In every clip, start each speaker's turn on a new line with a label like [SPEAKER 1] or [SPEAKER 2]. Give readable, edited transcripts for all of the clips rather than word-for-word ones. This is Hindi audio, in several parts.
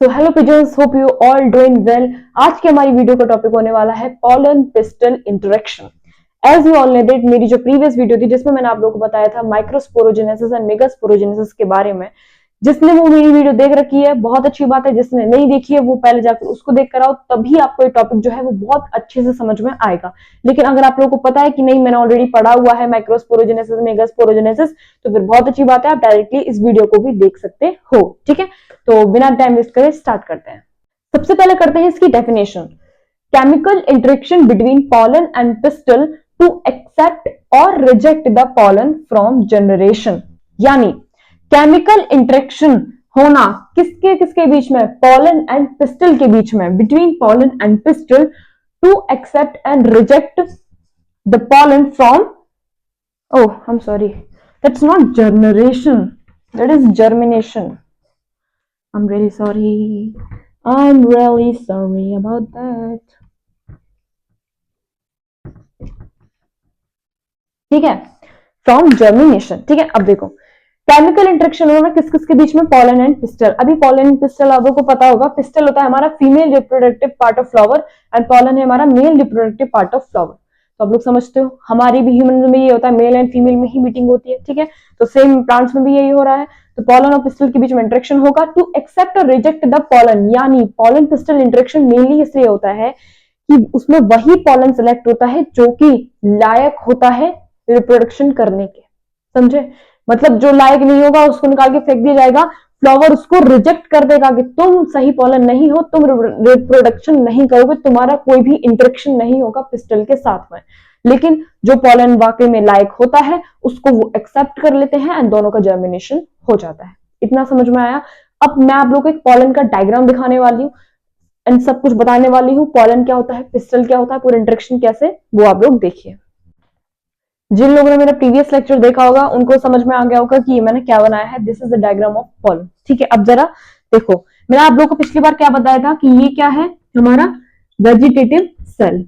[SPEAKER 1] तो hello pigeons, hope you all doing well. आज की हमारी वीडियो का टॉपिक होने वाला है pollen pistil interaction. As you all know that मेरी जो प्रीवियस वीडियो थी जिसमें मैंने आप लोगों को बताया था माइक्रोस्पोरोजेनेसिस एंड मेगास्पोरोजेनेसिस के बारे में, जिसने वो मेरी वीडियो देख रखी है बहुत अच्छी बात है, जिसने नहीं देखी है वो पहले जाकर उसको देख कर आओ, तभी आपको ये टॉपिक जो है वो बहुत अच्छे से समझ में आएगा। लेकिन अगर आप लोगों को पता है कि नहीं मैंने ऑलरेडी पढ़ा हुआ है माइक्रोस्पोरोजेनेसिस मेगास्पोरोजेनेसिस, तो फिर बहुत अच्छी बात है, आप डायरेक्टली इस वीडियो को भी देख सकते हो। ठीक है, तो बिना टाइम वेस्ट करे स्टार्ट करते हैं। सबसे पहले करते हैं इसकी definition. Chemical interaction between pollen and pistil to accept और reject the pollen from generation. यानी केमिकल इंटरेक्शन होना किसके किसके बीच में? पॉलन एंड पिस्टल के बीच में, between pollen and pistil to accept and reject the pollen from, oh I'm sorry, that's not generation, that is germination. I'm really sorry about that. ठीक है, फ्रॉम जर्मिनेशन। ठीक है, अब देखो केमिकल इंटरेक्शन होना किस किस के बीच में? Pollen and pistol. अभी पॉलन एंड पिस्टल आप लोगों को पता होगा, पिस्टल होता है हमारा female reproductive part of flower and pollen है हमारा male reproductive part of flower. तो आप लोग समझते हो, हमारी भी ह्यूमन में ये होता है, मेल एंड फीमेल में ही मीटिंग होती है। ठीक है, तो सेम प्लांट्स में भी यही हो रहा है। तो पॉलन और पिस्टल के बीच में इंटरेक्शन होगा टू एक्सेप्ट और रिजेक्ट द पॉलन। यानी पॉलन पिस्टल इंटरेक्शन मेनली इसलिए होता है कि उसमें वही पॉलन सेलेक्ट होता है जो कि लायक होता है रिप्रोडक्शन करने के। समझे? मतलब जो लायक नहीं होगा उसको निकाल के फेंक दिया जाएगा, फ्लावर उसको रिजेक्ट कर देगा कि तुम सही पॉलन नहीं हो, तुम रिप्रोडक्शन नहीं करोगे, तुम्हारा कोई भी इंटरेक्शन नहीं होगा पिस्टल के साथ में। लेकिन जो पॉलन वाकई में लायक होता है उसको वो एक्सेप्ट कर लेते हैं एंड दोनों का जर्मिनेशन हो जाता है। इतना समझ में आया? अब मैं आप लोगों को एक पॉलन का डायग्राम दिखाने वाली हूँ एंड सब कुछ बताने वाली हूँ, पॉलन क्या होता है, पिस्टल क्या होता है, पूरा इंटरेक्शन कैसे, वो आप लोग देखिए। जिन लोगों ने मेरा प्रीवियस लेक्चर देखा होगा उनको समझ में आ गया होगा कि मैंने क्या बनाया है। This is the diagram of pollen. ठीक है, अब जरा देखो, मैंने आप लोगों को पिछली बार क्या बताया था कि ये क्या है? हमारा वेजिटेटिव सेल।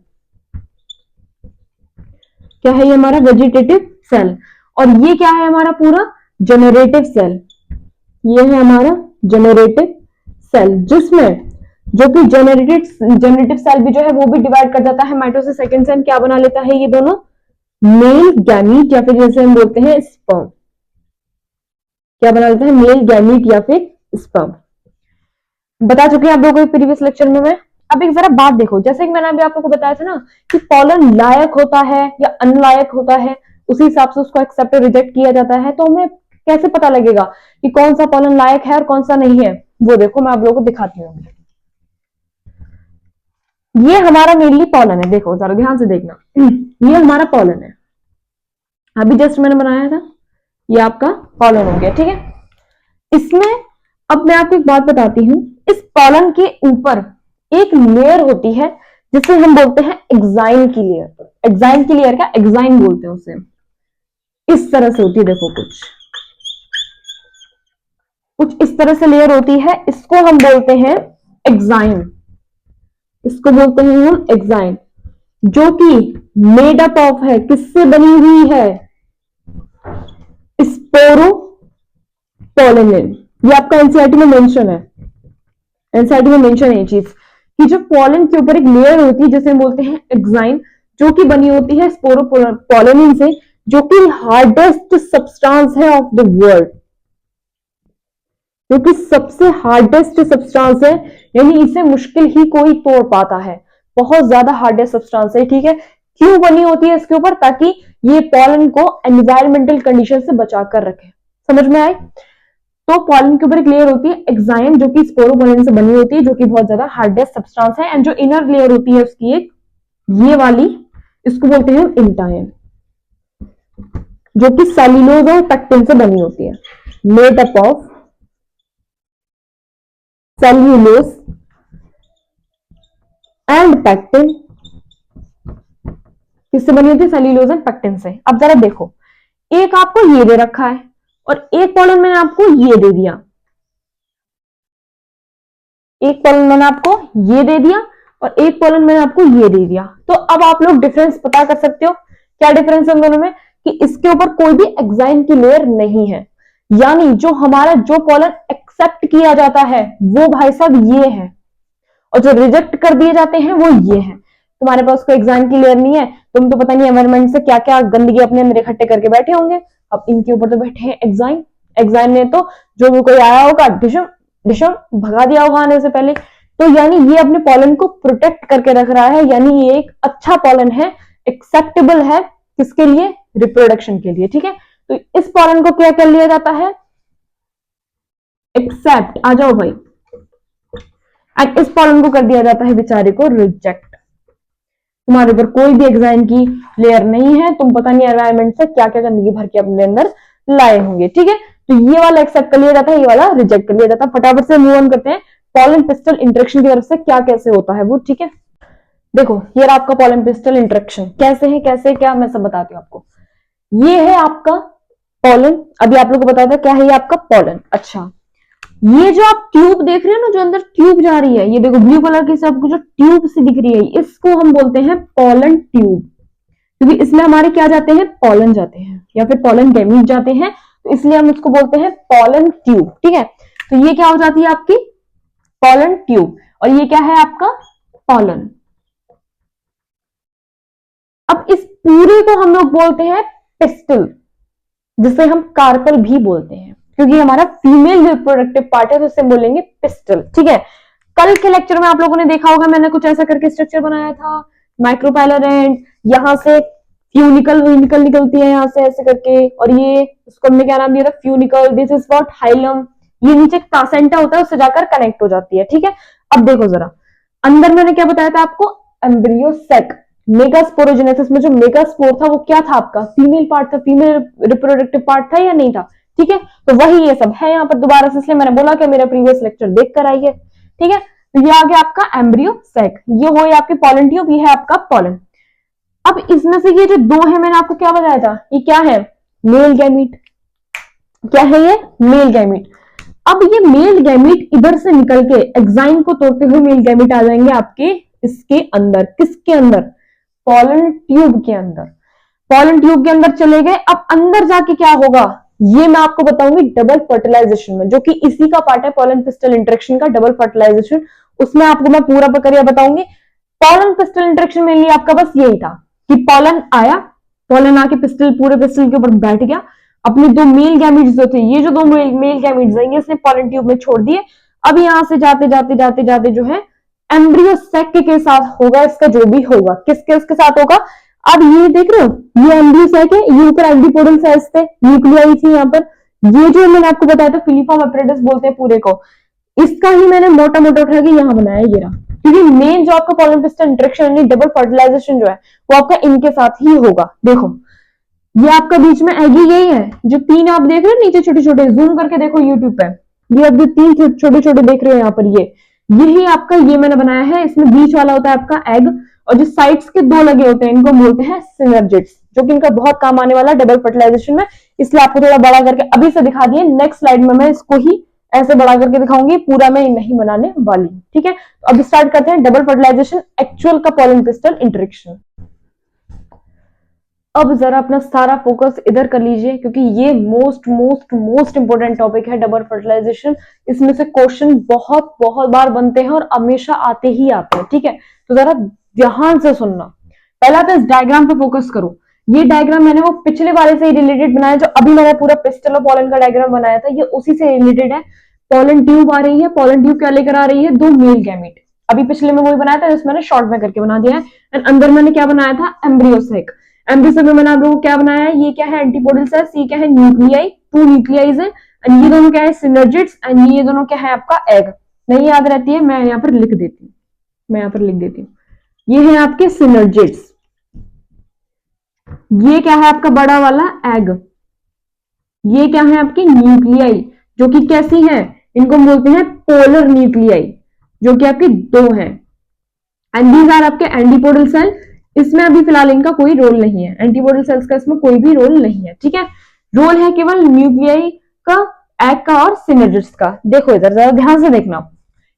[SPEAKER 1] क्या है ये? हमारा वेजिटेटिव सेल। और ये क्या है? हमारा पूरा जनरेटिव सेल। ये है हमारा जनरेटिव सेल, जिसमें जो कि जनरेटिव सेल भी जो है वो भी डिवाइड कर जाता है माइटोसिस सेकंड से। क्या बना लेता है ये दोनों? मेल गैमीट, या फिर जैसे हम बोलते हैं स्पर्म। क्या बना लेता है? मेल गैमीट या फिर स्पर्म। बता चुके हैं आप लोगों को प्रीवियस लेक्चर में मैं। अब एक जरा बात देखो, जैसे कि मैंने अभी आप लोगों को बताया था ना कि पॉलन लायक होता है या अनलायक होता है, उसी हिसाब से उसको एक्सेप्ट और रिजेक्ट किया जाता है। तो हमें कैसे पता लगेगा कि कौन सा पॉलन लायक है और कौन सा नहीं है? वो देखो मैं आप लोगों को दिखाती हूँ। ये हमारा मेनली पॉलन है, देखो जरा ध्यान से देखना। ये हमारा पॉलन है, अभी जस्ट मैंने बनाया था, ये आपका पॉलन हो गया। ठीक है, इसमें अब मैं आपको एक बात बताती हूं, इस पॉलन के ऊपर एक लेयर होती है जिसे हम बोलते हैं एक्साइन की लेयर। एक्साइन की लेयर क्या? एक्साइन बोलते हैं उसे। इस तरह से होती है, देखो कुछ इस तरह से लेयर होती है, इसको हम बोलते हैं एक्साइन। इसको बोलते हैं हम एक्साइन, जो कि मेड अप ऑफ है, किससे बनी हुई है? स्पोरोपोलिन। ये आपका एनसीईआरटी में मेंशन है, एनसीईआरटी में मेंशन है ये चीज कि जो पॉलन के ऊपर एक लेयर होती है जिसे हम बोलते हैं एक्साइन, जो कि बनी होती है स्पोरोपोलिन से, जो कि हार्डेस्ट सब्सटेंस है ऑफ द वर्ल्ड, जो कि सबसे हार्डेस्ट सब्सटेंस है, यानी इसे मुश्किल ही कोई तोड़ पाता है। बहुत ज्यादा हार्डेस्ट सब्सटेंस है। ठीक है, क्यों बनी होती है इसके ऊपर? ताकि ये पॉलन को एनवायरमेंटल कंडीशन से बचा कर रखे। समझ में आए? तो पॉलन के ऊपर एक लेयर होती है एक्साइन, जो कि स्पोरोपोलिन से बनी होती है, जो कि बहुत ज्यादा हार्डेस्ट सब्सटेंस है। एंड जो इनर लेयर होती है उसकी एक ये वाली, इसको बोलते हैं इंटाइन, जो कि सेल्यूलोज और पेक्टिन से बनी होती है। Made up of cellulose and pectin. किससे बनी होती है? सेल्यूलोज एंड पेक्टिन से। अब जरा देखो, एक आपको ये दे रखा है और एक पॉलन मैंने आपको ये दे दिया, एक पॉलन मैंने आपको ये दे दिया और एक पॉलन मैंने आपको ये दे दिया। तो अब आप लोग डिफरेंस पता कर सकते हो। क्या डिफरेंस है इन दोनों में? कि इसके ऊपर कोई भी एक्साइन की लेयर नहीं है, यानी जो हमारा जो पॉलन एक्सेप्ट किया जाता है वो भाई साहब ये है, और जो रिजेक्ट कर दिए जाते हैं वो ये है। तुम्हारे पास कोई एग्जाम की लेयर नहीं है, तुम तो पता नहीं एनवायरमेंट से क्या क्या गंदगी अपने अंदर इकट्ठे करके बैठे होंगे, अब इनके ऊपर तो बैठे हैं एग्जाम। एग्जाम ने तो जो भी कोई आया होगा डिशम डिशम भगा दिया होगा आने से पहले। तो यानी ये अपने पॉलन को प्रोटेक्ट करके रख रहा है, यानी ये एक अच्छा पॉलन है, एक्सेप्टेबल है किसके लिए, रिप्रोडक्शन के लिए। ठीक है, तो इस पॉलन को क्या कर लिया जाता है, एक्सेप्ट, आ जाओ भाई, एंड इस पॉलन को कर दिया जाता है बेचारे को रिजेक्ट। तुम्हारे ऊपर कोई भी एग्जाम की लेयर नहीं है, तुम पता नहीं एनवायरमेंट से क्या क्या गंदगी भर के अपने अंदर लाए होंगे। ठीक है, तो ये वाला एक्सेप्ट कर लिया जाता है, ये वाला रिजेक्ट कर लिया जाता है। फटाफट से मूव ऑन करते हैं, पॉलन पिस्टल इंटरेक्शन की तरफ से क्या कैसे होता है वो। ठीक है, देखो ये रहा आपका पॉलन पिस्टल इंटरेक्शन, कैसे है कैसे क्या मैं सब बताती हूँ आपको। ये है आपका पॉलन, अभी आप लोगों को बताया था क्या है ये आपका पॉलन। अच्छा, ये जो आप ट्यूब देख रहे हो ना, जो अंदर ट्यूब जा रही है, ये देखो ब्लू कलर की से आपको जो ट्यूब सी दिख रही है, इसको हम बोलते हैं पॉलन ट्यूब, क्योंकि इसमें हमारे क्या जाते हैं, पॉलन जाते हैं या फिर पॉलन गैमीट जाते हैं, तो इसलिए हम इसको बोलते हैं पॉलन ट्यूब। ठीक है, तो ये क्या हो जाती है आपकी पॉलन ट्यूब, और ये क्या है आपका पॉलन। अब इस पूरे को हम लोग बोलते हैं पिस्टल, जिसे हम कार्पल भी बोलते हैं, क्योंकि हमारा फीमेल रिप्रोडक्टिव पार्ट है, तो इसे बोलेंगे पिस्टल। ठीक है, कल के लेक्चर में आप लोगों ने देखा होगा मैंने कुछ ऐसा करके स्ट्रक्चर बनाया था, माइक्रोपाइलर एंड यहां से फ्यूनिकल निकलती है यहां से ऐसे करके, और ये उसको हमने क्या नाम दिया था, funicle. This is what hilum, ये नीचे प्लासेंटा होता है उससे जाकर कनेक्ट हो जाती है। ठीक है, अब देखो जरा अंदर मैंने क्या बताया था आपको, एम्ब्रियो सेक, मेगास्पोरोजेनेसिस में जो मेगास्पोर था वो क्या था आपका, फीमेल पार्ट था, फीमेल रिप्रोडक्टिव पार्ट था या नहीं था। ठीक है, तो वही ये सब है यहाँ पर दोबारा से, इसलिए मैंने बोला कि मेरा प्रीवियस लेक्चर देख कर आइए। ठीक है, तो ये आ गया आपका एम्ब्रियो सेक, ये हो आपकी पॉलन ट्यूब, ये है आपका पॉलन। अब इसमें से ये जो दो है मैंने आपको क्या बताया था, ये क्या है, मेल गैमीट। क्या है ये, मेल गैमीट। अब ये मेल गैमीट इधर से निकल के एग्जाइम को तोड़ते हुए मेल गैमीट आ जाएंगे आपके इसके अंदर, किसके अंदर, पॉलन ट्यूब के अंदर। पॉलन ट्यूब के अंदर चले गए, अब अंदर जाके क्या होगा ये मैं आपको बताऊंगी डबल फर्टिलाइजेशन में, जो कि इसी का पार्ट है पॉलन पिस्टल इंटरेक्शन का, डबल फर्टिलाइजेशन। उसमें आपको मैं पूरा प्रक्रिया बताऊंगी। पॉलन पिस्टल इंटरेक्शन में लिए आपका बस यही था कि पॉलन आया, पॉलन आके पिस्टल, पूरे पिस्टल के ऊपर बैठ गया, अपने दो मेल गैमीट्स जो थे, ये जो दो मेल गैमीट्स हैं, इसने पॉलन ट्यूब में छोड़ दिए। अब यहां से जाते जाते जाते जाते जो है एम्ब्रियो सेक के साथ होगा, इसका जो भी होगा किसके उसके साथ होगा। अब ये देख रहे हो ये एम्ब्रियो सेक है, ये ऊपर एंटीपोडल सेल्स थे, न्यूक्लियाई थी यहाँ पर। ये जो मैंने आपको बताया था फिलीफॉर्म एपरेटस बोलते हैं पूरे को, इसका ही मैंने मोटा मोटा उठा के यहाँ बनाया ये रहा, क्योंकि मेन जो आपका पॉलन पिस्टल इंटरेक्शन यानी डबल फर्टिलाइजेशन जो है वो आपका इनके साथ ही होगा। देखो ये आपका बीच में एगी यही है, जो तीन आप देख रहे हो नीचे छोटे छोटे, जूम करके देखो यूट्यूब पे, ये अब जो तीन छोटे छोटे देख रहे हो यहाँ पर, ये यही आपका ये मैंने बनाया है। इसमें बीच वाला होता है आपका एग, और जो साइड्स के दो लगे होते हैं इनको बोलते हैं सिनर्जिड्स, जो कि इनका बहुत काम आने वाला डबल फर्टिलाइजेशन में। इसलिए आपको थोड़ा बड़ा करके अभी से दिखा दिए, नेक्स्ट स्लाइड में मैं इसको ही ऐसे बड़ा करके दिखाऊंगी, पूरा मैं नहीं बनाने वाली। ठीक है, तो अब स्टार्ट करते हैं डबल फर्टिलाइजेशन एक्चुअल का पॉलन पिस्टल इंटरेक्शन। अब जरा अपना सारा फोकस इधर कर लीजिए, क्योंकि ये most most most important topic है डबल फर्टिलाइजेशन। इसमें से क्वेश्चन बहुत बहुत बार बनते हैं और हमेशा आते ही आते हैं। ठीक है, तो जरा ध्यान से सुनना। पहला तो इस डायग्राम पे फोकस करो। ये डायग्राम मैंने वो पिछले वाले से ही रिलेटेड बनाया, जो अभी मैंने पूरा पिस्टल और पॉलन का डायग्राम बनाया था, ये उसी से रिलेटेड है। पॉलन ट्यूब आ रही है, पॉलन ट्यूब क्या लेकर आ रही है, दो मेल गैमीट। अभी पिछले में वही बनाया था, जिसमें मैंने शॉर्ट में करके बना दिया है। एंड अंदर मैंने क्या बनाया था, एम्ब्रियो सेक। एम्ब्रियो सेक में मैंने आप लोगों को क्या बनाया है, ये क्या है एंटीपोडल सेल्स, ये क्या है न्यूक्लियाई, टू न्यूक्लियाइज है, एंड ये दोनों क्या है सिनर्जिड्स, एंड ये दोनों क्या है आपका एग। नहीं याद रहती है, मैं यहाँ पर लिख देती हूँ, मैं यहाँ पर लिख देती हूँ। ये है आपके सिनर्जिड्स, ये क्या है आपका बड़ा वाला एग, ये क्या है आपकी न्यूक्लियाई, जो कि कैसी है, इनको बोलते हैं पोलर न्यूक्लियाई, जो कि आपके दो हैं। एंड दीज आर आपके एंटीपोडल सेल। इसमें अभी फिलहाल इनका कोई रोल नहीं है, एंटीपोडल सेल्स का इसमें कोई भी रोल नहीं है। ठीक है, रोल है केवल न्यूक्लियाई का, एग का और सिनर्जिड्स का। देखो इधर जरा ध्यान से देखना,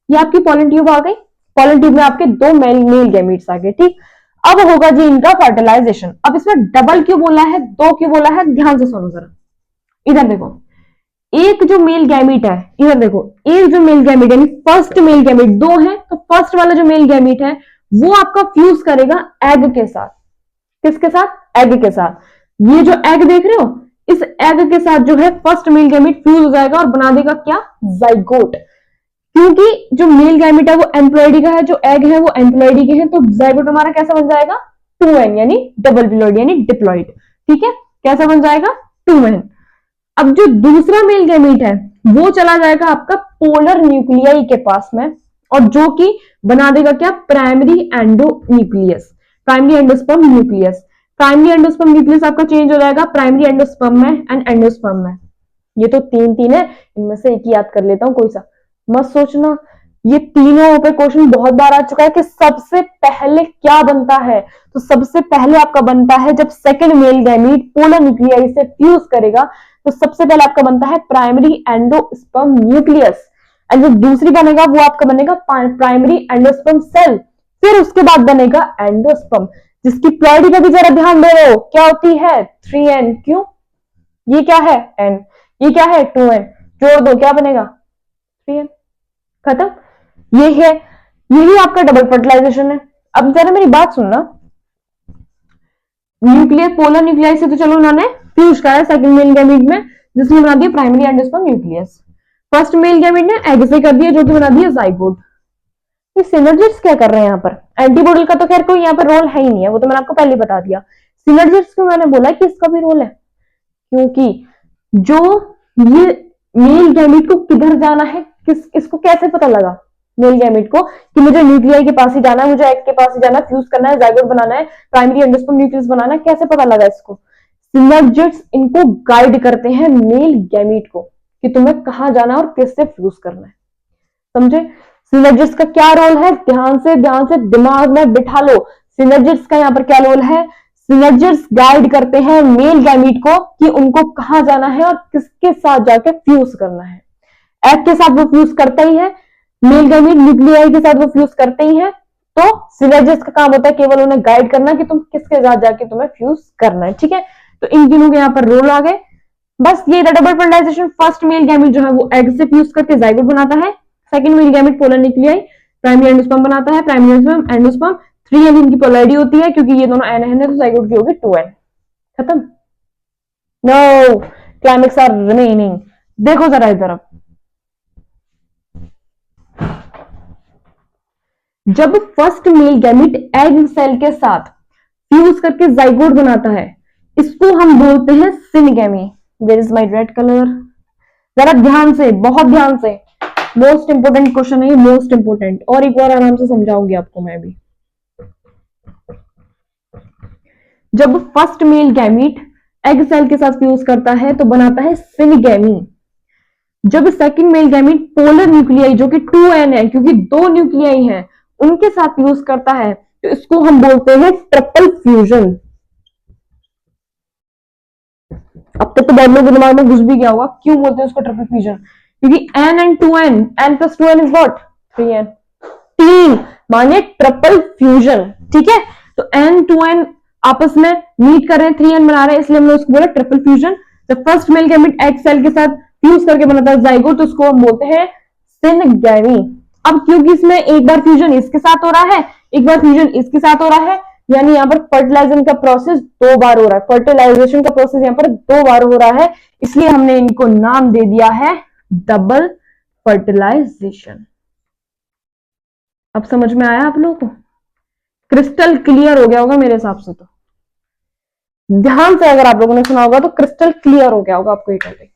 [SPEAKER 1] ये आपकी पॉलन ट्यूब आ गई, पॉलन ट्यूब में आपके दो मेल गैमीट्स आ गए। ठीक, अब होगा जी इनका फर्टिलाइजेशन। अब इसमें डबल क्यों बोला है, दो क्यों बोला है, ध्यान से सुनो जरा, इधर देखो। एक जो मेल गैमीट है, इधर देखो, एक जो मेल गैमीट यानी फर्स्ट मेल गैमीट, दो है तो फर्स्ट वाला जो मेल गैमीट है वो आपका फ्यूज करेगा एग के साथ। किसके साथ? एग के साथ। ये जो एग देख रहे हो, इस एग के साथ जो है फर्स्ट मेल गैमीट फ्यूज हो जाएगा और बना देगा क्या? जाइगोट। क्योंकि जो मेल गैमीट है वो एम्प्लॉयडी का है, जो एग है वो एम्प्लॉयडी के हैं, तो जाइगोट हमारा कैसा बन जाएगा? 2n यानी डबल डिप्लॉयड यानी डिप्लॉयड। ठीक है, कैसा बन जाएगा? 2n। अब जो दूसरा मेल गैमीट है वो चला जाएगा आपका पोलर न्यूक्लियाई के पास में, और जो कि बना देगा क्या? Primary endo nucleus, primary endosperm nucleus. Primary endosperm nucleus आपका चेंज हो जाएगा प्राइमरी एंडोस्पर्म में एंड एंडोस्पर्म में। ये तो तीन तीन है, इनमें से एक ही याद कर लेता हूं, कोई सा मत सोचना। ये तीनों पे क्वेश्चन बहुत बार आ चुका है कि सबसे पहले क्या बनता है। तो सबसे पहले आपका बनता है जब second male gamete polar nuclei से फ्यूज करेगा, तो सबसे पहले आपका बनता है प्राइमरी एंडोस्पर्म न्यूक्लियस, एंड जो दूसरी बनेगा वो आपका बनेगा प्राइमरी एंडोस्पर्म सेल। फिर उसके बाद बनेगा एंडोस्पर्म, जिसकी प्लॉइडी पे भी जरा ध्यान दे रहे हो, क्या होती है? 3n। क्यों? ये क्या है? n। ये क्या है? 2n। जोड़ दो, क्या बनेगा? 3n। खत्म। ये है, यही आपका डबल फर्टिलाइजेशन है। अब जरा मेरी बात सुनना, न्यूक्लियस पोलर न्यूक्लियाई से तो चलो उन्होंने फ्यूज करा सेकंड मेल गैमीट में, जिसने बना दिया primary endosperm nucleus. First male gamete ने एग से कर दिया, जो कि बना दिया जाइगोट। ये सिनर्जिस्ट क्या कर रहे हैं यहाँ पर? एंटीबॉडी का तो खैर कोई यहाँ पर रोल है ही नहीं है, वो तो मैंने आपको पहले बता दिया। सिनर्जिस्ट को मैंने बोला कि इसका भी रोल है, क्योंकि जो ये मेल गैमीट को किधर जाना है, इसको कैसे पता लगा मेल गैमीट को कि मुझे न्यूक्लियाई के पास ही जाना है, मुझे एग के पास ही जाना है, फ्यूज करना है, जाइगोट बनाना है, प्राइमरी एंडोस्पर्म न्यूक्लियस बनाना है? कैसे पता लगा इसको? सिनर्जिस्ट इनको गाइड करते हैं मेल गैमीट को कि तुम्हें कहां जाना है और किससे फ्यूज करना है। समझे? सिनर्जिस्ट का क्या रोल है? ध्यान से दिमाग में बिठा लो। सिनर्जिस्ट का यहाँ पर क्या रोल है? सिनर्जिस्ट गाइड करते हैं मेल गैमीट को कि उनको कहां जाना है और किसके साथ जाकर फ्यूज करना है। एग के साथ वो फ्यूज करता ही है, मेल गैमीट न्यूक्लियाई के साथ वो फ्यूज करते ही है, तो सिनर्जिस्ट का काम होता है केवल उन्हें गाइड करना कि तुम किसके साथ जाके तुम्हें फ्यूज करना है। ठीक है, तो इन तीनों के यहाँ पर रोल आ गए। बस ये double fertilization, first male gamete जो है वो एग से फ्यूज करके जाइगोट बनाता है, second male gamete polar nuclei primary endosperm बनाता है, प्राइमरी एंडोस्पर्म 3n इनकी पोलैरिटी होती है, क्योंकि ये दोनों n है तो जाइगोट की होगी 2n। खत्म। No, climax are remaining. देखो जरा इधर, अब जब first male gamete egg cell के साथ फ्यूज करके जाइगोट बनाता है, इसको हम बोलते हैं syngamy. Where is my red colour? जरा ध्यान से, बहुत ध्यान से, मोस्ट इंपोर्टेंट क्वेश्चन है, मोस्ट इंपोर्टेंट, और एक बार आराम से समझाऊंगी आपको मैं भी। जब first male gamete egg cell के साथ फ्यूज करता है तो बनाता है सिनगैमी। जब second male gamete polar nuclei जो कि 2n है, क्योंकि दो न्यूक्लियाई हैं, उनके साथ फ्यूज करता है, तो इसको हम बोलते हैं ट्रिपल फ्यूजन। अब तक तो बहुत लोगों के दिमाग में घुस भी गया होगा क्यों बोलते हैं उसको ट्रिपल फ्यूजन, क्योंकि n and 2n, n plus 2n is what? 3n। 3 माने ट्रिपल फ्यूजन। ठीक है, तो n 2n आपस में मीट कर रहे हैं, 3n बना रहे हैं, इसलिए हमने उसको बोला ट्रिपल फ्यूजन। जब first male gamete egg cell के साथ फ्यूज करके बनाता है जाइगोट, तो उसको हम बोलते हैं सिनगैमी। अब क्योंकि इसमें एक बार फ्यूजन इसके साथ हो रहा है, एक बार फ्यूजन इसके साथ हो रहा है, यानी यहाँ पर फर्टिलाइजेशन का प्रोसेस 2 बार हो रहा है, फर्टिलाइजेशन का प्रोसेस यहाँ पर 2 बार हो रहा है, इसलिए हमने इनको नाम दे दिया है डबल फर्टिलाइजेशन। अब समझ में आया आप लोगों को? क्रिस्टल क्लियर हो गया होगा मेरे हिसाब से, तो ध्यान से अगर आप लोगों ने सुना होगा तो क्रिस्टल क्लियर हो गया होगा आपको ये टॉपिक।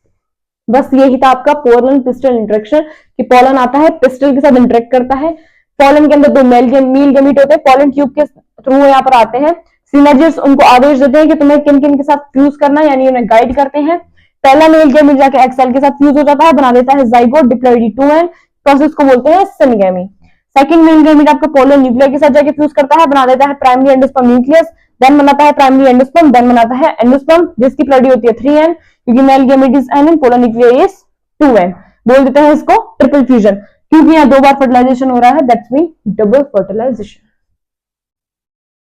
[SPEAKER 1] बस यही था आपका पोलन पिस्टल इंटरेक्शन, कि पोलन आता है पिस्टल के साथ इंटरेक्ट करता है। पोलन के अंदर 2 मेल गैमीट होते हैं, पोलन ट्यूब के थ्रू यहाँ पर आते हैं। सिनर्जिस्ट उनको आदेश देते हैं कि तुम्हें किन किन के साथ फ्यूज करना है, यानी उन्हें गाइड करते हैं। पहला मेल गैमीट जाके एग सेल के साथ फ्यूज हो जाता है, बना देता है जाइगोट डिप्लॉयडी 2n, प्रोसेस को बोलते हैं सिनगैमी। सेकंड मेल गैमीट आपका पोलर न्यूक्लियर के साथ जाके फ्यूज करता है, बना देता है प्राइमरी एंडोस्पर्म न्यूक्लियस, देन बनाता है प्राइमरी एंडोस्पर्म, देन बनाता है एंडोस्पर्म, जिसकी प्लॉइडी होती है 3n, क्योंकि male gamete is n, polar nuclear is 2n। बोल देते हैं इसको ट्रिपल फ्यूजन, क्योंकि यहाँ 2 बार फर्टिलाइजेशन हो रहा है, that's mean double fertilization.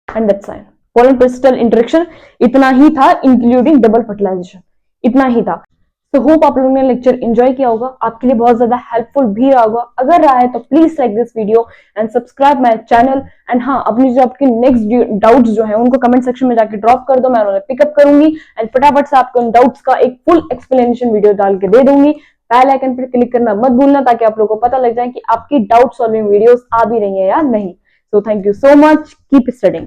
[SPEAKER 1] And that's sign pollen pistil interaction इतना ही था, इंक्लूडिंग डबल फर्टिलाइजेशन, इतना ही था। सो होप आप लोगों ने लेक्चर एंजॉय किया होगा, आपके लिए बहुत ज्यादा हेल्पफुल भी रहा होगा। अगर रहा है तो please like this video and subscribe my channel. And हाँ, अपनी जो आपके नेक्स्ट डाउट्स जो है उनको कमेंट सेक्शन में जाके ड्रॉप कर दो, मैं उन्हें पिकअप करूंगी एंड फटाफट से आपको उन डाउट्स का एक फुल एक्सप्लेनेशन वीडियो डाल के दे दूंगी। बेल आइकन पर क्लिक करना मत भूलना ताकि आप लोगों को पता लग जाए कि आपकी डाउट सॉल्विंग वीडियोस आ भी रही है या नहीं। So thank you so much, keep studying.